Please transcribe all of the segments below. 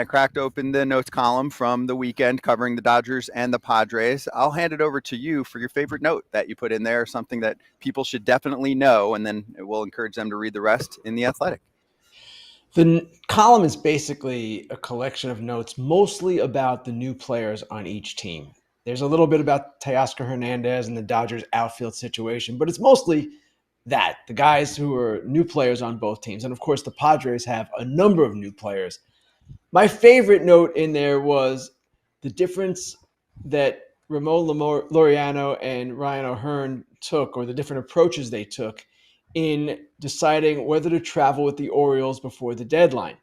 I cracked open the notes column from the weekend covering the Dodgers and the Padres. I'll hand it over to you for your favorite note that you put in there, something that people should definitely know, and then we'll encourage them to read the rest in The Athletic. The column is basically a collection of notes, mostly about the new players on each team. There's a little bit about Teoscar Hernández and the Dodgers outfield situation, but it's mostly that, the guys who are new players on both teams. And of course, the Padres have a number of new players. My favorite note in there was the difference that Ramon Laureano and Ryan O'Hearn took, or the different approaches they took in deciding whether to travel with the Orioles before the deadline.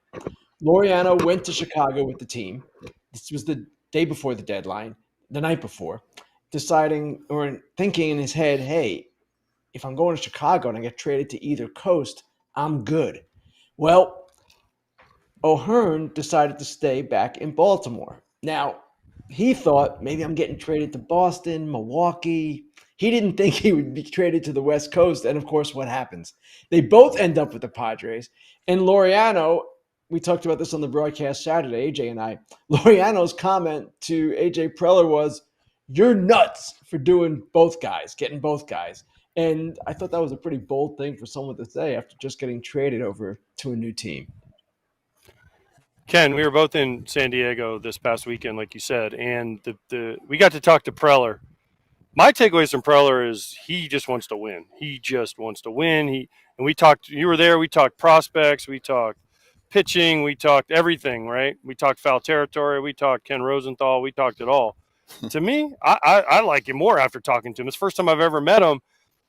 Laureano went to Chicago with the team. This was the day before the deadline, the night before, deciding or thinking in his head, hey, if I'm going to Chicago and I get traded to either coast, I'm good. Well, O'Hearn decided to stay back in Baltimore. Now, he thought maybe I'm getting traded to Boston, Milwaukee. He didn't think he would be traded to the West Coast. And of course, what happens? They both end up with the Padres. And Laureano, we talked about this on the broadcast Saturday, AJ and I. Laureano's comment to AJ Preller was, "You're nuts for doing both guys, getting both guys." And I thought that was a pretty bold thing for someone to say after just getting traded over to a new team. Ken, we were both in San Diego this past weekend, like you said, and we got to talk to Preller. My takeaways from Preller is he just wants to win. He just wants to win. And we talked. You were there. We talked prospects. We talked pitching. We talked everything. Right. We talked foul territory. We talked Ken Rosenthal. We talked it all. To me, I like him more after talking to him. It's the first time I've ever met him.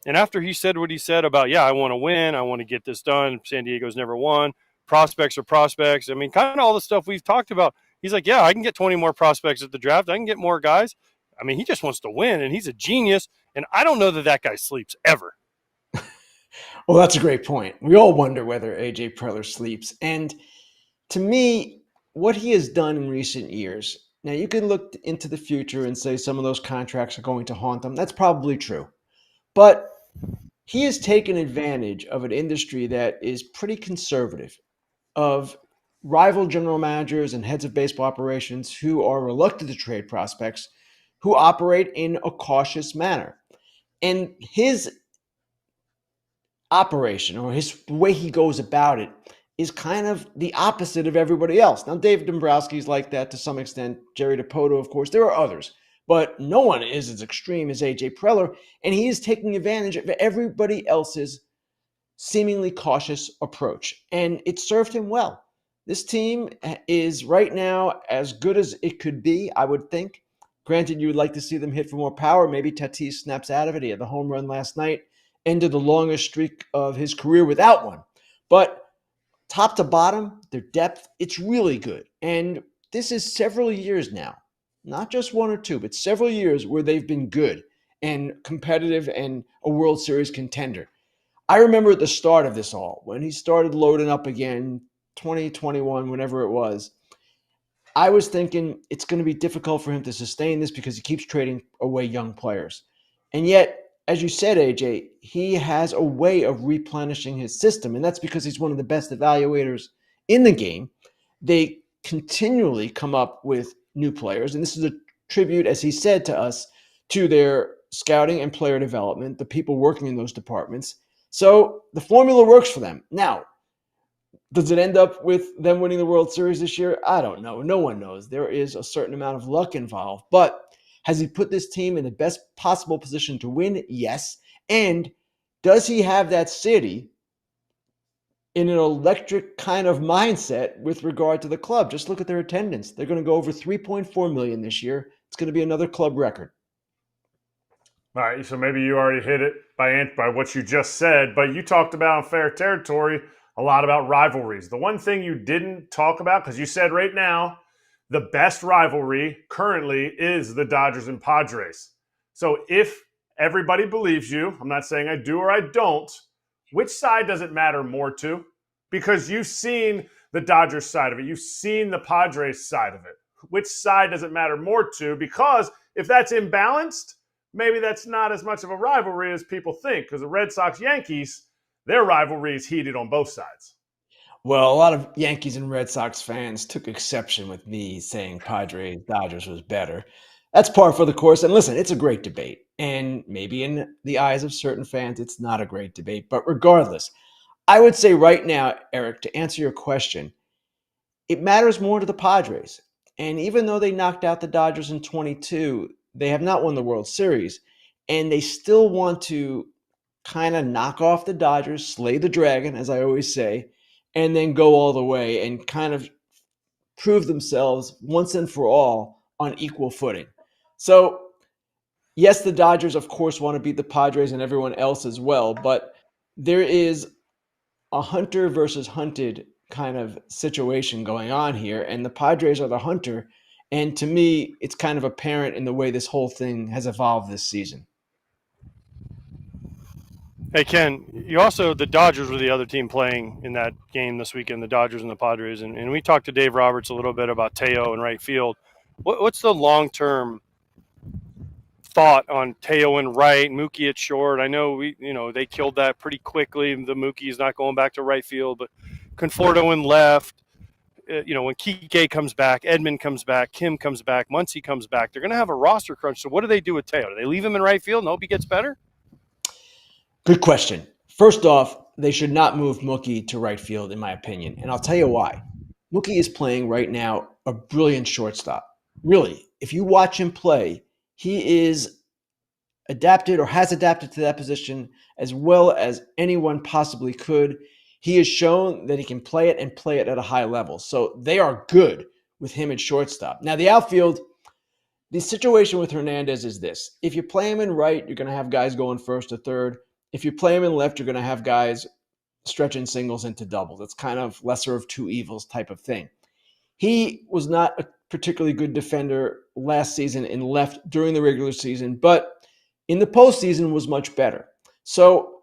And after he said what he said about, I want to win. I want to get this done. San Diego's never won. Prospects are prospects. I mean, kind of all the stuff we've talked about. He's like, I can get 20 more prospects at the draft. I can get more guys. I mean, he just wants to win, and he's a genius. And I don't know that guy sleeps ever. Well, that's a great point. We all wonder whether AJ Preller sleeps. And to me, what he has done in recent years, now you can look into the future and say some of those contracts are going to haunt him. That's probably true. But he has taken advantage of an industry that is pretty conservative, of rival general managers and heads of baseball operations who are reluctant to trade prospects, who operate in a cautious manner. And his operation, or the way he goes about it, is kind of the opposite of everybody else. Now, Dave Dombrowski's like that to some extent. Jerry DiPoto, of course. There are others. But no one is as extreme as AJ Preller, and he is taking advantage of everybody else's seemingly cautious approach. And it served him well. This team is right now as good as it could be, I would think. Granted, you would like to see them hit for more power. Maybe Tatis snaps out of it. He had the home run last night, ended the longest streak of his career without one. But top to bottom, their depth, it's really good. And this is several years now, not just one or two, but several years where they've been good and competitive and a World Series contender. I remember at the start of this all, when he started loading up again, 2021, whenever it was, I was thinking it's going to be difficult for him to sustain this because he keeps trading away young players. And yet, as you said, AJ, he has a way of replenishing his system, and that's because he's one of the best evaluators in the game. They continually come up with new players, and this is a tribute, as he said to us, to their scouting and player development, the people working in those departments. So the formula works for them. Now, does it end up with them winning the World Series this year? I don't know. No one knows. There is a certain amount of luck involved. But has he put this team in the best possible position to win? Yes. And does he have that city in an electric kind of mindset with regard to the club? Just look at their attendance. They're going to go over 3.4 million this year. It's going to be another club record. All right, so maybe you already hit it by what you just said, but you talked about fair territory a lot about rivalries. The one thing you didn't talk about, because you said right now, the best rivalry currently is the Dodgers and Padres. So if everybody believes you, I'm not saying I do or I don't, which side does it matter more to? Because you've seen the Dodgers side of it. You've seen the Padres side of it. Which side does it matter more to? Because if that's imbalanced, maybe that's not as much of a rivalry as people think. Because the Red Sox-Yankees, their rivalry is heated on both sides. Well, a lot of Yankees and Red Sox fans took exception with me saying Padres Dodgers was better. That's par for the course. And listen, it's a great debate. And maybe in the eyes of certain fans, it's not a great debate. But regardless, I would say right now, Eric, to answer your question, it matters more to the Padres. And even though they knocked out the Dodgers in 22, they have not won the World Series. And they still want to kind of knock off the Dodgers, slay the dragon, as I always say, and then go all the way and kind of prove themselves once and for all on equal footing. So, yes, the Dodgers, of course, want to beat the Padres and everyone else as well, but there is a hunter versus hunted kind of situation going on here, and the Padres are the hunter. And to me, it's kind of apparent in the way this whole thing has evolved this season. Hey, Ken, the Dodgers were the other team playing in that game this weekend, the Dodgers and the Padres. And we talked to Dave Roberts a little bit about Teo and right field. What's the long-term thought on Teo and right, Mookie at short? I know they killed that pretty quickly. The Mookie is not going back to right field, but Conforto in left. When Kike comes back, Edman comes back, Kim comes back, Muncy comes back, they're going to have a roster crunch. So what do they do with Teo? Do they leave him in right field and hope he gets better? Good question. First off, they should not move Mookie to right field, in my opinion. And I'll tell you why. Mookie is playing right now a brilliant shortstop. Really, if you watch him play, he is adapted or has adapted to that position as well as anyone possibly could. He has shown that he can play it and play it at a high level. So they are good with him at shortstop. Now, the outfield, the situation with Hernández is this. If you play him in right, you're going to have guys going first or third. If you play him in left, you're going to have guys stretching singles into doubles. It's kind of lesser of two evils type of thing. He was not a particularly good defender last season in left during the regular season, but in the postseason was much better. So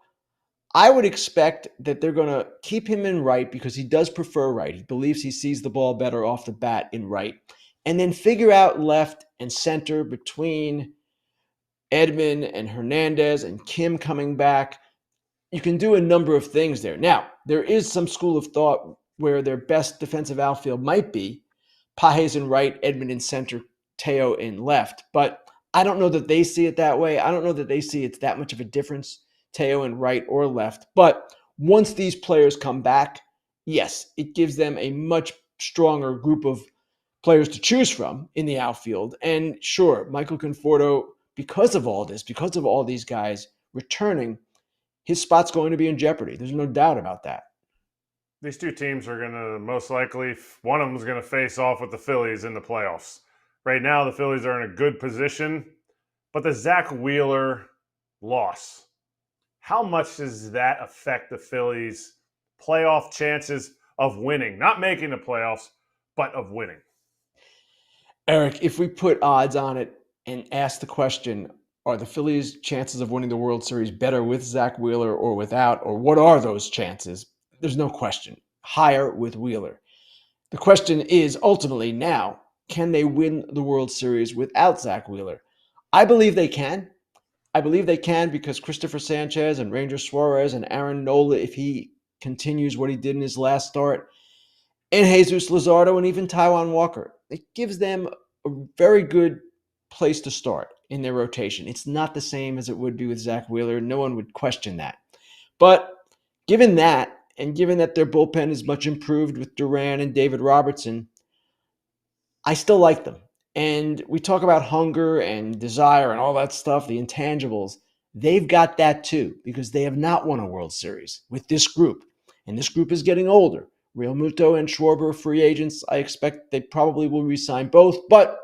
I would expect that they're going to keep him in right because he does prefer right. He believes he sees the ball better off the bat in right. And then figure out left and center between Edman and Hernández and Kim coming back. You can do a number of things there. Now, there is some school of thought where their best defensive outfield might be Pages in right, Edman in center, Teo in left. But I don't know that they see it that way. I don't know that they see it's that much of a difference, Teo in right or left. But once these players come back, yes, it gives them a much stronger group of players to choose from in the outfield. And sure, Michael Conforto, because of all this, because of all these guys returning, his spot's going to be in jeopardy. There's no doubt about that. These two teams are going to most likely, one of them is going to face off with the Phillies in the playoffs. Right now, the Phillies are in a good position, but the Zack Wheeler loss, how much does that affect the Phillies' playoff chances of winning? Not making the playoffs, but of winning. Eric, if we put odds on it and ask the question, are the Phillies' chances of winning the World Series better with Zack Wheeler or without, or what are those chances? There's no question. Higher with Wheeler. The question is ultimately now, can they win the World Series without Zack Wheeler? I believe they can. I believe they can because Christopher Sanchez and Ranger Suarez and Aaron Nola, if he continues what he did in his last start, and Jesus Luzardo and even Taijuan Walker, it gives them a very good place to start in their rotation. It's not the same as it would be with Zack Wheeler. No one would question that. But given that, and given that their bullpen is much improved with Duran and David Robertson, I still like them. And we talk about hunger and desire and all that stuff, the intangibles. They've got that too because they have not won a World Series with this group. And this group is getting older. Real Muto and Schwarber are free agents. I expect they probably will re-sign both, but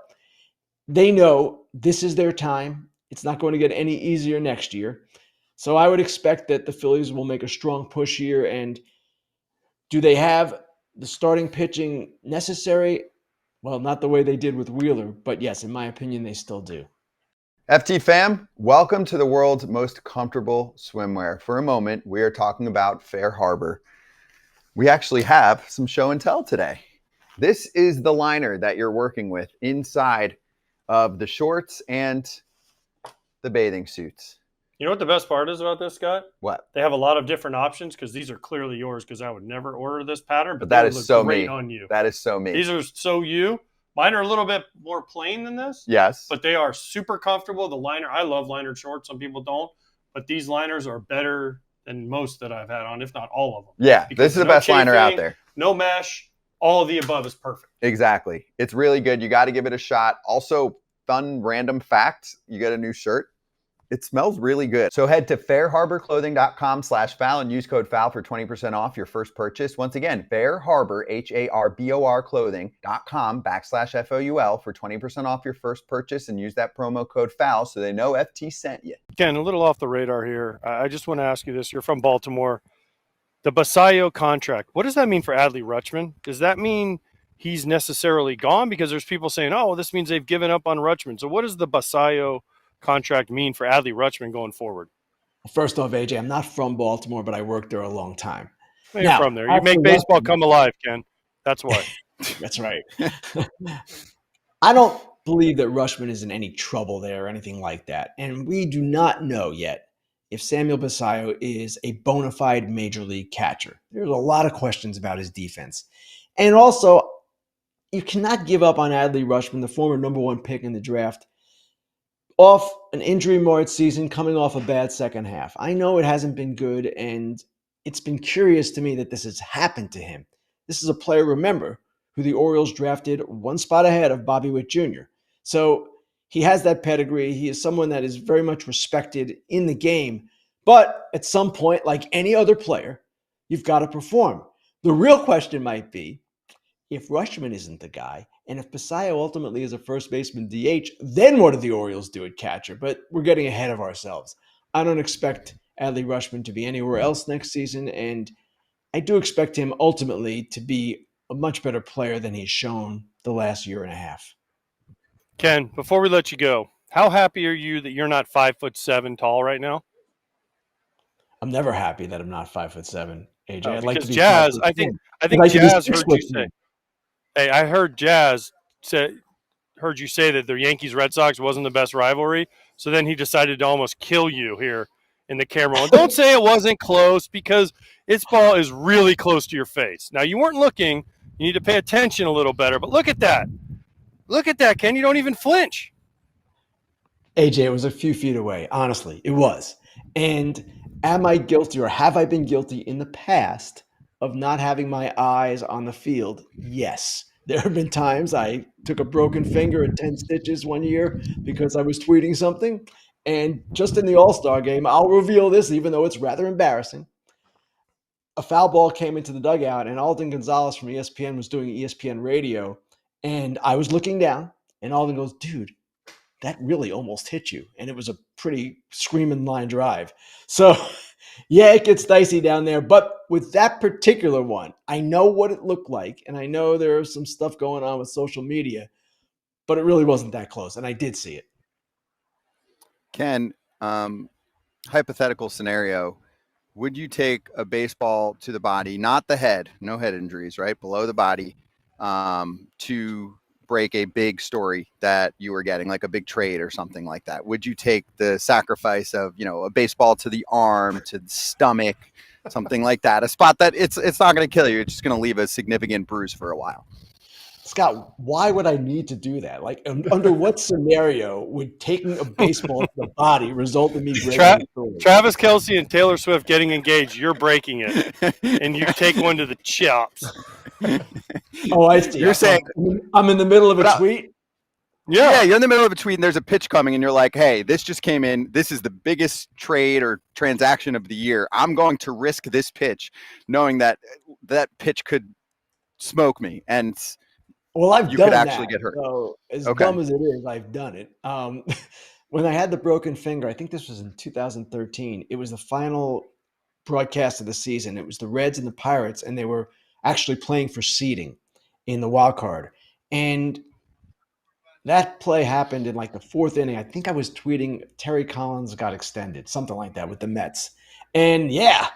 they know this is their time. It's not going to get any easier next year. So I would expect that the Phillies will make a strong push here. And do they have the starting pitching necessary? Well, not the way they did with Wheeler, but yes, in my opinion, they still do. FT fam, welcome to the world's most comfortable swimwear. For a moment, we are talking about Fair Harbor. We actually have some show and tell today. This is the liner that you're working with inside of the shorts and the bathing suits. You know what the best part is about this, Scott? What? They have a lot of different options because these are clearly yours because I would never order this pattern, but that they is would look so great me. on you. That is so me. These are so you. Mine are a little bit more plain than this. Yes. But they are super comfortable. The liner, I love liner shorts. Some people don't. But these liners are better than most that I've had on, if not all of them. Yeah, Because this is the best liner out there. No mesh. All of the above is perfect. Exactly. It's really good. You got to give it a shot. Also, fun random fact, you get a new shirt. It smells really good. So head to fairharborclothing.com/foul and use code FOUL for 20% off your first purchase. Once again, fairharbor, HARBOR clothing.com/FOUL for 20% off your first purchase and use that promo code FOUL so they know FT sent you. Ken, a little off the radar here. I just want to ask you this. You're from Baltimore. The Basayo contract, what does that mean for Adley Rutschman? Does that mean he's necessarily gone? Because there's people saying, oh, well, this means they've given up on Rutschman. So what does the Basayo contract mean for Adley Rutschman going forward? First off, AJ, I'm not from Baltimore, but I worked there a long time. Well, you're from there. You make baseball come alive, Ken. That's why. That's right. I don't believe that Rutschman is in any trouble there or anything like that. And we do not know yet if Samuel Basayo is a bona fide major league catcher. There's a lot of questions about his defense. And also, you cannot give up on Adley Rutschman, the former number 1 pick in the draft, off an injury-marred season, coming off a bad second half. I know it hasn't been good, and it's been curious to me that this has happened to him. This is a player, remember, who the Orioles drafted 1 spot ahead of Bobby Witt Jr. So he has that pedigree. He is someone that is very much respected in the game. But at some point, like any other player, you've got to perform. The real question might be, if Rutschman isn't the guy, and if Basayo ultimately is a first baseman DH, then what do the Orioles do at catcher? But we're getting ahead of ourselves. I don't expect Adley Rutschman to be anywhere else next season, and I do expect him ultimately to be a much better player than he's shown the last year and a half. Ken, before we let you go, how happy are you that you're not 5'7" tall right now? I'm never happy that I'm not 5'7", AJ. I'd like to be Jazz. I think Jazz heard you say. Hey, I heard Jazz heard you say that the Yankees Red Sox wasn't the best rivalry. So then he decided to almost kill you here in the camera. And don't say it wasn't close because its ball is really close to your face. Now you weren't looking. You need to pay attention a little better. But look at that. Look at that, Ken. You don't even flinch. AJ, it was a few feet away. Honestly, it was. And am I guilty, or have I been guilty in the past of not having my eyes on the field? Yes. There have been times I took a broken finger and 10 stitches one year because I was tweeting something. And just in the All-Star game, I'll reveal this, even though it's rather embarrassing. A foul ball came into the dugout, and Alden Gonzalez from ESPN was doing ESPN radio. And I was looking down, and Alden goes, dude, that really almost hit you. And it was a pretty screaming line drive. So, yeah, it gets dicey down there. But with that particular one, I know what it looked like. And I know there's some stuff going on with social media. But it really wasn't that close. And I did see it. Ken, hypothetical scenario. Would you take a baseball to the body, not the head, no head injuries, right? Below the body, to break a big story that you were getting, like a big trade or something like that? Would you take the sacrifice of, a baseball to the arm, to the stomach, something like that? A spot that it's not going to kill you. It's just going to leave a significant bruise for a while. Scott, why would I need to do that? Like, under what scenario would taking a baseball to the body result in me breaking a story? Travis Kelce and Taylor Swift getting engaged, you're breaking it, and you take one to the chops. Oh, I see. You're saying I'm in the middle of a tweet? Yeah, you're in the middle of a tweet and there's a pitch coming and you're like, hey, this just came in. This is the biggest trade or transaction of the year. I'm going to risk this pitch knowing that that pitch could smoke me. And well, I've you done could actually that. get hurt. So as dumb as it is, I've done it. When I had the broken finger, I think this was in 2013. It was the final broadcast of the season. It was the Reds and the Pirates, and they were actually playing for seeding in the wild card. And that play happened in like the 4th inning. I think I was tweeting Terry Collins got extended, something like that with the Mets. And yeah,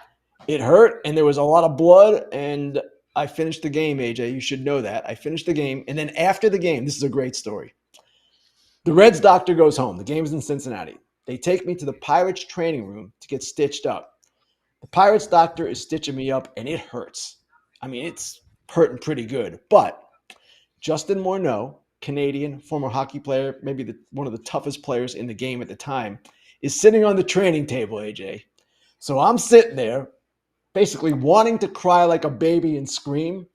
it hurt, and there was a lot of blood, and I finished the game, AJ. You should know that. I finished the game, and then after the game, this is a great story. The Reds doctor goes home. The game's in Cincinnati. They take me to the Pirates training room to get stitched up. The Pirates doctor is stitching me up, and it hurts. I mean, it's hurting pretty good. But Justin Morneau, Canadian, former hockey player, maybe one of the toughest players in the game at the time, is sitting on the training table, AJ. So I'm sitting there basically wanting to cry like a baby and scream,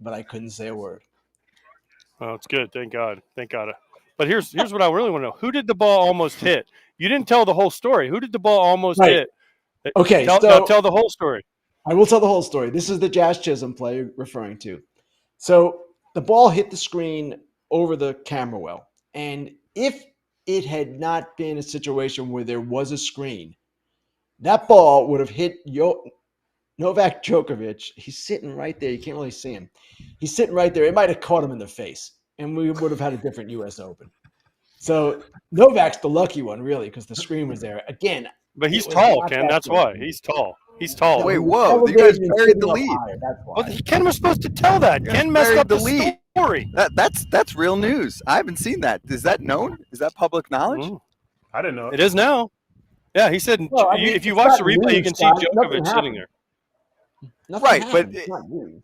but I couldn't say a word. Oh, it's good. Thank God. Thank God. But here's what I really want to know. Who did the ball almost hit? You didn't tell the whole story. Who did the ball almost Right. hit? Okay, Now tell the whole story. I will tell the whole story. This is the Jazz Chisholm play you're referring to. So the ball hit the screen over the camera well. And if it had not been a situation where there was a screen, that ball would have hit Novak Djokovic. He's sitting right there. You can't really see him. He's sitting right there. It might have caught him in the face, and we would have had a different U.S. Open. So Novak's the lucky one, really, because the screen was there. Again, but he's tall, Ken. That's why. He's tall. He's tall. Wait, whoa! You guys buried the lead. Well, Ken was supposed to tell that. Ken messed up the lead. Story. That's real news. I haven't seen that. Is that known? Is that public knowledge? I didn't know. It is now. Yeah, he said if you watch the replay, you can see Djokovic sitting there. Right,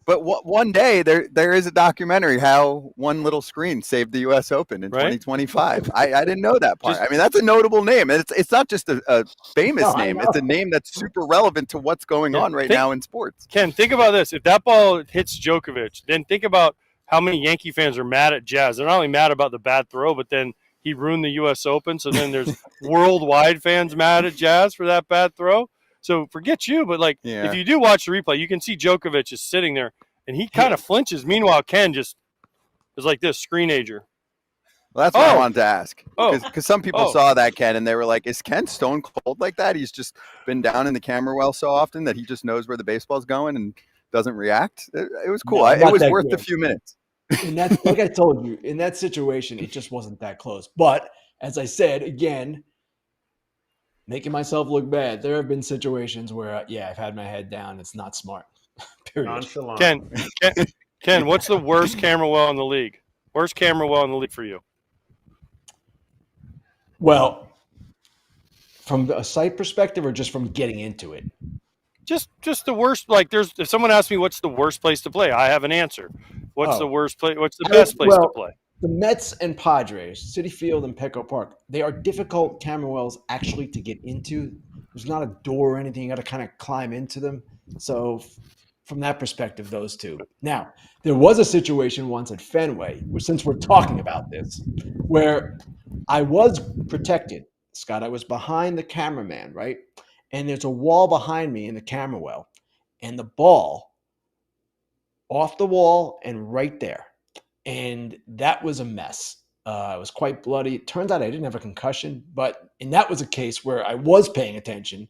but one day there is a documentary how one little screen saved the U.S. Open in 2025. I didn't know that part. I mean, that's a notable name. It's not just a famous name. It's a name that's super relevant to what's going on right now in sports. Ken, think about this. If that ball hits Djokovic, then think about how many Yankee fans are mad at Jazz. They're not only mad about the bad throw, but then he ruined the U.S. Open. So then there's worldwide fans mad at Jazz for that bad throw. So forget you, but if you do watch the replay, you can see Djokovic is sitting there, and he kind of flinches. Meanwhile, Ken just is like this, screenager. Well, that's what I wanted to ask. Because some people saw that, Ken, and they were like, is Ken stone cold like that? He's just been down in the camera well so often that he just knows where the baseball's going and doesn't react. It was cool. It was worth a few minutes. And that's, like I told you, in that situation, it just wasn't that close. But as I said, again, making myself look bad. There have been situations where, I've had my head down. It's not smart. Period. Ken, what's the worst camera well in the league? Worst camera well in the league for you? Well, from a site perspective or just from getting into it? Just the worst. If someone asks me what's the worst place to play, I have an answer. What's the worst place? What's the best place to play? The Mets and Padres, Citi Field and Petco Park, they are difficult camera wells actually to get into. There's not a door or anything. You got to kind of climb into them. So from that perspective, those two. Now, there was a situation once at Fenway, since we're talking about this, where I was protected. Scott, I was behind the cameraman, right? And there's a wall behind me in the camera well. And the ball off the wall and right there. And that was a mess. It was quite bloody. It turns out I didn't have a concussion, and that was a case where I was paying attention,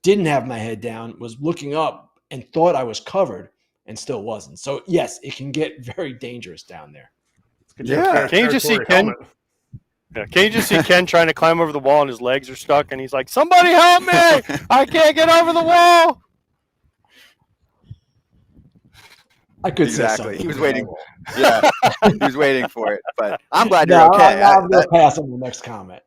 didn't have my head down, was looking up and thought I was covered and still wasn't. So yes, it can get very dangerous down there. Yeah. Can you just see Ken? Yeah. Can you just see Ken trying to climb over the wall and his legs are stuck and he's like, "Somebody help me! I can't get over the wall." I could say something. He was waiting. Yeah, he was waiting for it. But I'm glad you're okay. I'm going to pass on the next comment.